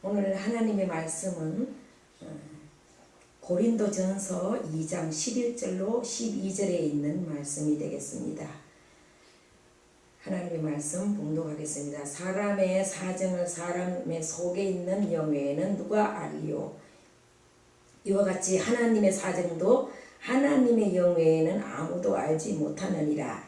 오늘 하나님의 말씀은 고린도전서 2장 11절로 12절에 있는 말씀이 되겠습니다. 하나님의 말씀 봉독하겠습니다. 사람의 사정을 사람의 속에 있는 영외에는 누가 알리요? 이와 같이 하나님의 사정도 하나님의 영외에는 아무도 알지 못하느니라.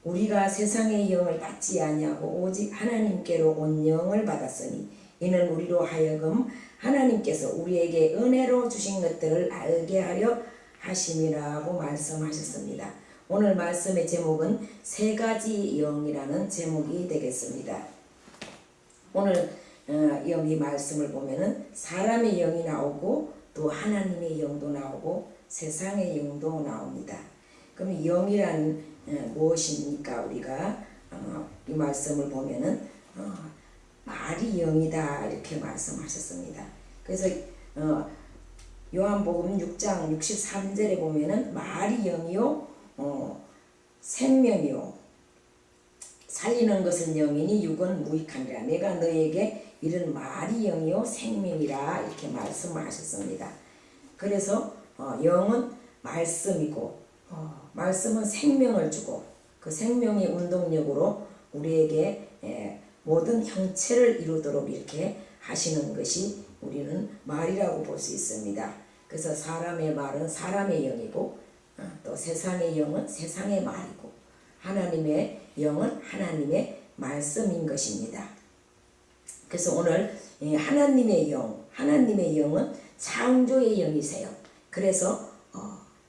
우리가 세상의 영을 받지 아니하고 오직 하나님께로 온 영을 받았으니 이는 우리로 하여금 하나님께서 우리에게 은혜로 주신 것들을 알게 하려 하심이라고 말씀하셨습니다. 오늘 말씀의 제목은 세 가지 영이라는 제목이 되겠습니다. 오늘 여기 말씀을 보면은 사람의 영이 나오고 또 하나님의 영도 나오고 세상의 영도 나옵니다. 그럼 영이란 무엇입니까? 우리가 이 말씀을 보면은 말이 영이다 이렇게 말씀하셨습니다. 그래서 요한복음 6장 63절에 보면은 말이 영이요 생명이요 살리는 것은 영이니 육은 무익하니라. 내가 너에게 이런 말이 영이요 생명이라 이렇게 말씀하셨습니다. 그래서 영은 말씀이고 말씀은 생명을 주고 그 생명의 운동력으로 우리에게 모든 형체를 이루도록 이렇게 하시는 것이 우리는 말이라고 볼 수 있습니다. 그래서 사람의 말은 사람의 영이고 또 세상의 영은 세상의 말이고 하나님의 영은 하나님의 말씀인 것입니다. 그래서 오늘 하나님의 영은 창조의 영이세요. 그래서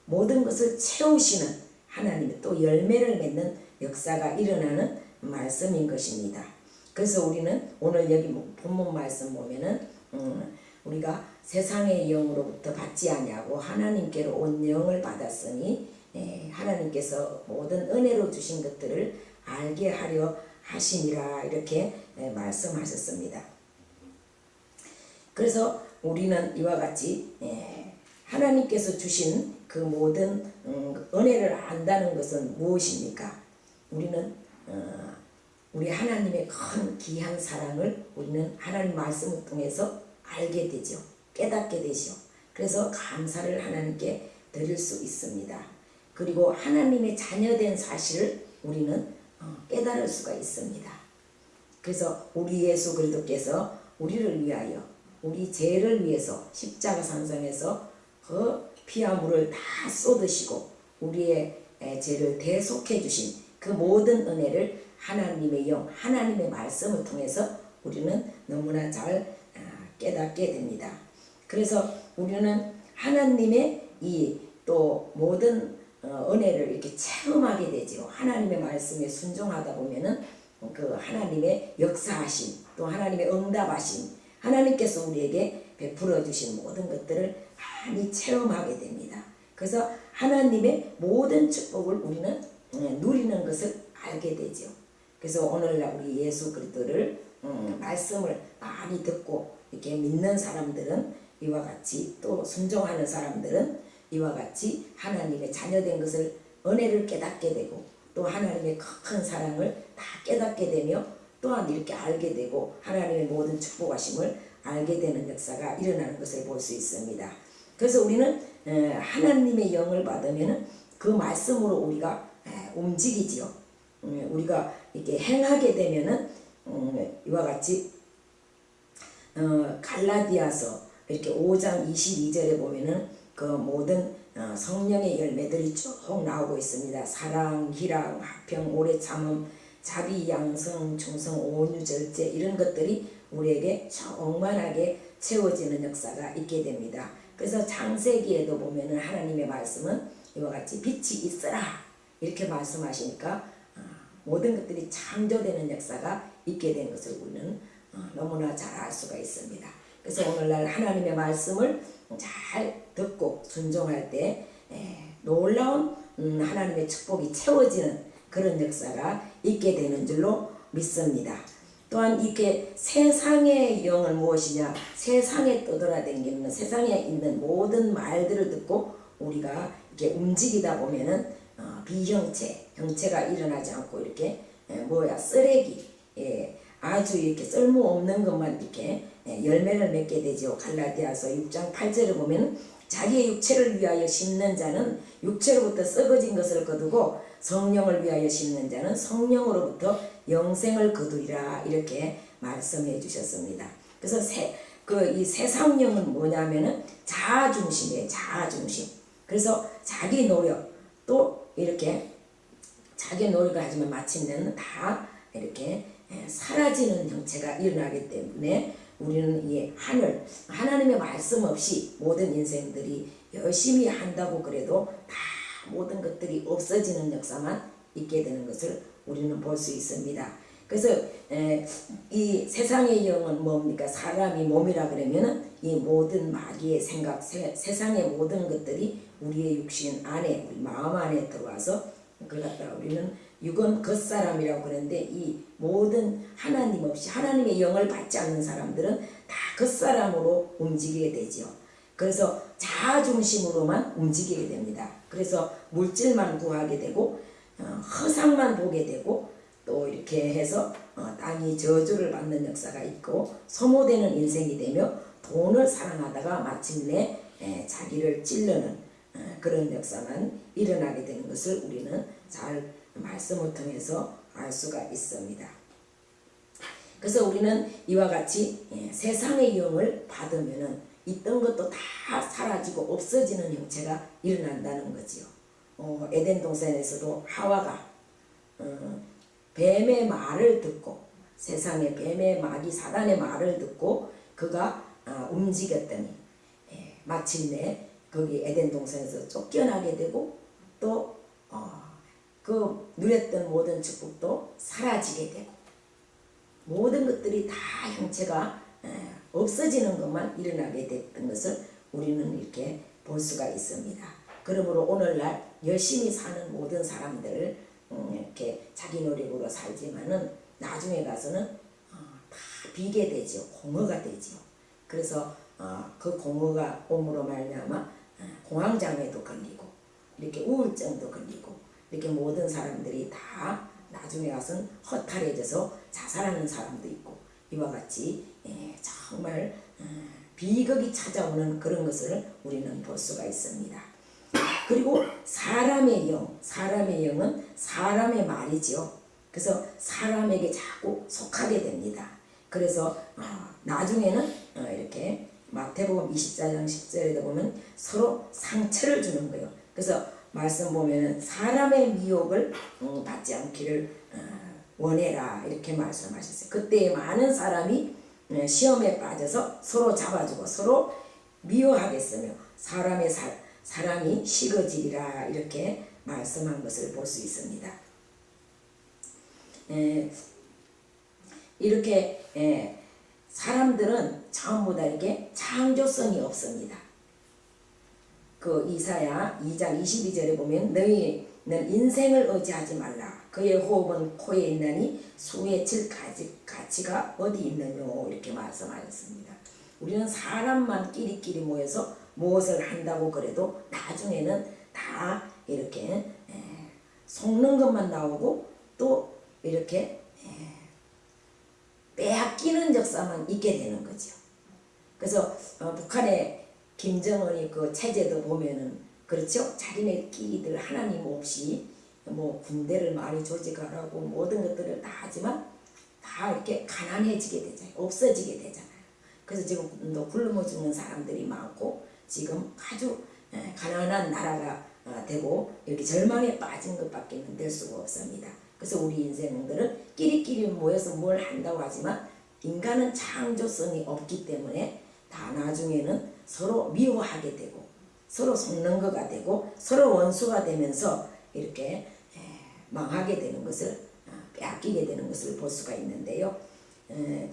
모든 것을 채우시는 하나님의 또 열매를 맺는 역사가 일어나는 말씀인 것입니다. 그래서 우리는 오늘 여기 본문 말씀 보면은 우리가 세상의 영으로부터 받지 아니하고 하나님께로 온 영을 받았으니 하나님께서 모든 은혜로 주신 것들을 알게 하려 하심이라 이렇게 말씀하셨습니다. 그래서 우리는 이와 같이 하나님께서 주신 그 모든 은혜를 안다는 것은 무엇입니까? 우리는 우리 하나님의 큰 귀한 사랑을 우리는 하나님 말씀을 통해서 알게 되죠. 깨닫게 되죠. 그래서 감사를 하나님께 드릴 수 있습니다. 그리고 하나님의 자녀된 사실을 우리는 깨달을 수가 있습니다. 그래서 우리 예수 그리스도께서 우리를 위하여 우리 죄를 위해서 십자가 산상에서 그 피와 물을 다 쏟으시고 우리의 죄를 대속해 주신 그 모든 은혜를 하나님의 영, 하나님의 말씀을 통해서 우리는 너무나 잘 깨닫게 됩니다. 그래서 우리는 하나님의 이 또 모든 은혜를 이렇게 체험하게 되죠. 하나님의 말씀에 순종하다 보면은 그 하나님의 역사하심, 또 하나님의 응답하심, 하나님께서 우리에게 베풀어 주신 모든 것들을 많이 체험하게 됩니다. 그래서 하나님의 모든 축복을 우리는 누리는 것을 알게 되죠. 그래서 오늘날 우리 예수 그리스도를 말씀을 많이 듣고 이렇게 믿는 사람들은 이와 같이 또 순종하는 사람들은 이와 같이 하나님의 자녀된 것을 은혜를 깨닫게 되고 또 하나님의 큰 사랑을 다 깨닫게 되며 또한 이렇게 알게 되고 하나님의 모든 축복하심을 알게 되는 역사가 일어나는 것을 볼 수 있습니다. 그래서 우리는 하나님의 영을 받으면 그 말씀으로 우리가 움직이지요. 우리가 이렇게 행하게 되면은 이와 같이 갈라디아서 이렇게 5장 22절에 보면은 그 모든 성령의 열매들이 쭉 나오고 있습니다. 사랑, 희락, 화평, 오래 참음, 자비, 양성, 충성, 온유, 절제 이런 것들이 우리에게 충만하게 채워지는 역사가 있게 됩니다. 그래서 창세기에도 보면은 하나님의 말씀은 이와 같이 빛이 있으라 이렇게 말씀하시니까 모든 것들이 창조되는 역사가 있게 된 것을 우리는 너무나 잘 알 수가 있습니다. 그래서 오늘날 하나님의 말씀을 잘 듣고 순종할 때 놀라운 하나님의 축복이 채워지는 그런 역사가 있게 되는 줄로 믿습니다. 또한 이렇게 세상의 영은 무엇이냐? 세상에 떠돌아다니는 세상에 있는 모든 말들을 듣고 우리가 이렇게 움직이다 보면은 형체가 일어나지 않고 이렇게 쓰레기 아주 이렇게 쓸모없는 것만 이렇게 열매를 맺게 되죠. 갈라디아서 6장 8절을 보면 자기의 육체를 위하여 심는 자는 육체로부터 썩어진 것을 거두고 성령을 위하여 심는 자는 성령으로부터 영생을 거두리라 이렇게 말씀해 주셨습니다. 그래서 이 세상령은 뭐냐면은 자아중심이에요. 자아중심. 그래서 자기 노력 또 이렇게 자기 노력을 하지만 마침내는 다 이렇게 사라지는 형체가 일어나기 때문에 우리는 이 하나님의 말씀 없이 모든 인생들이 열심히 한다고 그래도 다 모든 것들이 없어지는 역사만 있게 되는 것을 우리는 볼 수 있습니다. 그래서 이 세상의 영은 뭡니까? 사람이 몸이라 그러면은 이 모든 마귀의 생각, 세상의 모든 것들이 우리의 육신 안에, 우리 마음 안에 들어와서 그걸 갖다가 우리는 육은 겉사람이라고 그러는데 이 모든 하나님 없이 하나님의 영을 받지 않는 사람들은 다 겉사람으로 움직이게 되죠. 그래서 자아중심으로만 움직이게 됩니다. 그래서 물질만 구하게 되고 허상만 보게 되고 또 이렇게 해서 땅이 저주를 받는 역사가 있고 소모되는 인생이 되며 돈을 사랑하다가 마침내 자기를 찌르는 그런 역사만 일어나게 되는 것을 우리는 잘 말씀을 통해서 알 수가 있습니다. 그래서 우리는 이와 같이 세상의 영을 받으면은 있던 것도 다 사라지고 없어지는 형체가 일어난다는 거지요. 에덴 동산에서도 하와가 뱀의 말을 듣고 세상의 뱀의 마귀 사단의 말을 듣고 그가 움직였더니 마침내 거기 에덴 동산에서 쫓겨나게 되고 또 그 누렸던 모든 축복도 사라지게 되고 모든 것들이 다 형체가 없어지는 것만 일어나게 됐던 것을 우리는 이렇게 볼 수가 있습니다. 그러므로 오늘날 열심히 사는 모든 사람들 이렇게 자기 노력으로 살지만은 나중에 가서는 다 비게 되죠. 공허가 되죠. 그래서 그 공허가 옴으로 말미암아 공황장애도 걸리고 이렇게 우울증도 걸리고 이렇게 모든 사람들이 다 나중에 가서는 허탈해져서 자살하는 사람도 있고 이와 같이 정말 비극이 찾아오는 그런 것을 우리는 볼 수가 있습니다. 그리고 사람의 영은 사람의 말이죠. 그래서 사람에게 자꾸 속하게 됩니다. 그래서 나중에는 이렇게 마태복음 24장 10절에 보면 서로 상처를 주는 거예요. 그래서 말씀 보면은 사람의 미혹을 받지 않기를 원해라 이렇게 말씀하셨어요. 그때 많은 사람이 시험에 빠져서 서로 잡아주고 서로 미워하겠으며 사람이 식어지리라 이렇게 말씀한 것을 볼 수 있습니다. 이렇게 사람들은 전부 다 이렇게 창조성이 없습니다. 그 이사야 2장 22절에 보면 너희는 인생을 의지하지 말라. 그의 호흡은 코에 있나니 수에 칠 가치가 어디 있느뇨 이렇게 말씀하셨습니다. 우리는 사람만 끼리끼리 모여서 무엇을 한다고 그래도 나중에는 다 이렇게 속는 것만 나오고 또 이렇게 빼앗기는 역사만 있게 되는 거죠. 그래서 북한의 김정은이 그 체제도 보면은 그렇죠. 자기네끼리들 하나님 없이 뭐 군대를 많이 조직하라고 모든 것들을 다 하지만 다 이렇게 가난해지게 되잖아요. 없어지게 되잖아요. 그래서 지금 또 굶어 죽는 사람들이 많고 지금 아주 가난한 나라가 되고 이렇게 절망에 빠진 것밖에 될 수가 없습니다. 그래서 우리 인생들은 끼리끼리 모여서 뭘 한다고 하지만 인간은 창조성이 없기 때문에 다 나중에는 서로 미워하게 되고 서로 속는 거가 되고 서로 원수가 되면서 이렇게 망하게 되는 것을 빼앗기게 되는 것을 볼 수가 있는데요.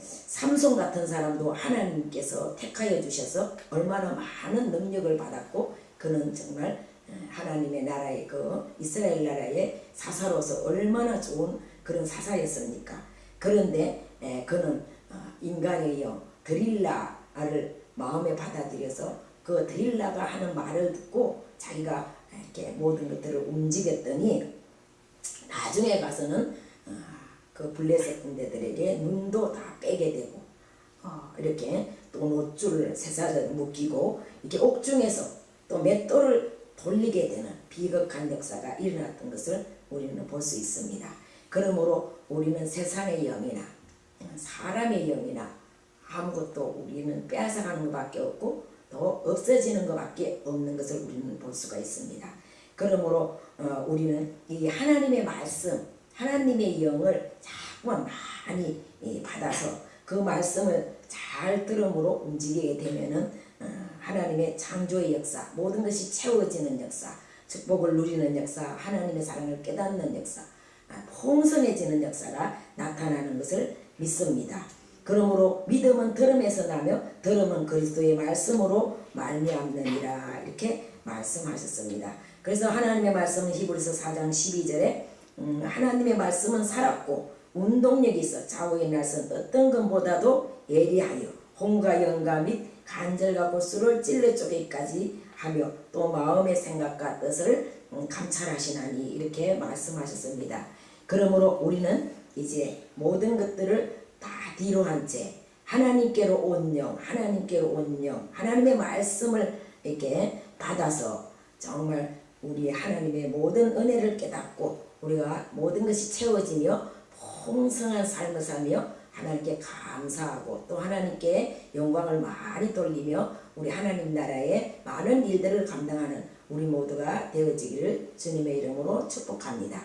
삼손 같은 사람도 하나님께서 택하여 주셔서 얼마나 많은 능력을 받았고 그는 정말 하나님의 나라의 그 이스라엘 나라의 사사로서 얼마나 좋은 그런 사사였습니까? 그런데 그는 인간의 영 드릴라를 마음에 받아들여서 그 드릴라가 하는 말을 듣고 자기가 이렇게 모든 것들을 움직였더니 나중에 가서는 그 블레셋 군대들에게 눈도 다 빼게 되고 이렇게 또 노줄을 쇠사슬 묶이고 이렇게 옥중에서 또 맷돌을 돌리게 되는 비극한 역사가 일어났던 것을 우리는 볼 수 있습니다. 그러므로 우리는 세상의 영이나 사람의 영이나 아무것도 우리는 빼앗아가는 것밖에 없고 더 없어지는 것밖에 없는 것을 우리는 볼 수가 있습니다. 그러므로 우리는 이 하나님의 말씀, 하나님의 영을 자꾸만 많이 받아서 그 말씀을 잘 들음으로 움직이게 되면은 하나님의 창조의 역사, 모든 것이 채워지는 역사, 축복을 누리는 역사, 하나님의 사랑을 깨닫는 역사, 풍성해지는 역사가 나타나는 것을 믿습니다. 그러므로 믿음은 들음에서 나며 들음은 그리스도의 말씀으로 말미암느니라 이렇게 말씀하셨습니다. 그래서 하나님의 말씀은 히브리서 4장 12절에 하나님의 말씀은 살았고 운동력이 있어 좌우의 날선 어떤 것보다도 예리하여 혼과 영과 및 간절과 골수를 찔러 쪼개기까지 하며 또 마음의 생각과 뜻을 감찰하시나니 이렇게 말씀하셨습니다. 그러므로 우리는 이제 모든 것들을 다 뒤로 한 채 하나님께로 온 영, 하나님께로 온 영, 하나님의 말씀을 이렇게 받아서 정말 우리 하나님의 모든 은혜를 깨닫고 우리가 모든 것이 채워지며 풍성한 삶을 살며 하나님께 감사하고 또 하나님께 영광을 많이 돌리며 우리 하나님 나라의 많은 일들을 감당하는 우리 모두가 되어지기를 주님의 이름으로 축복합니다.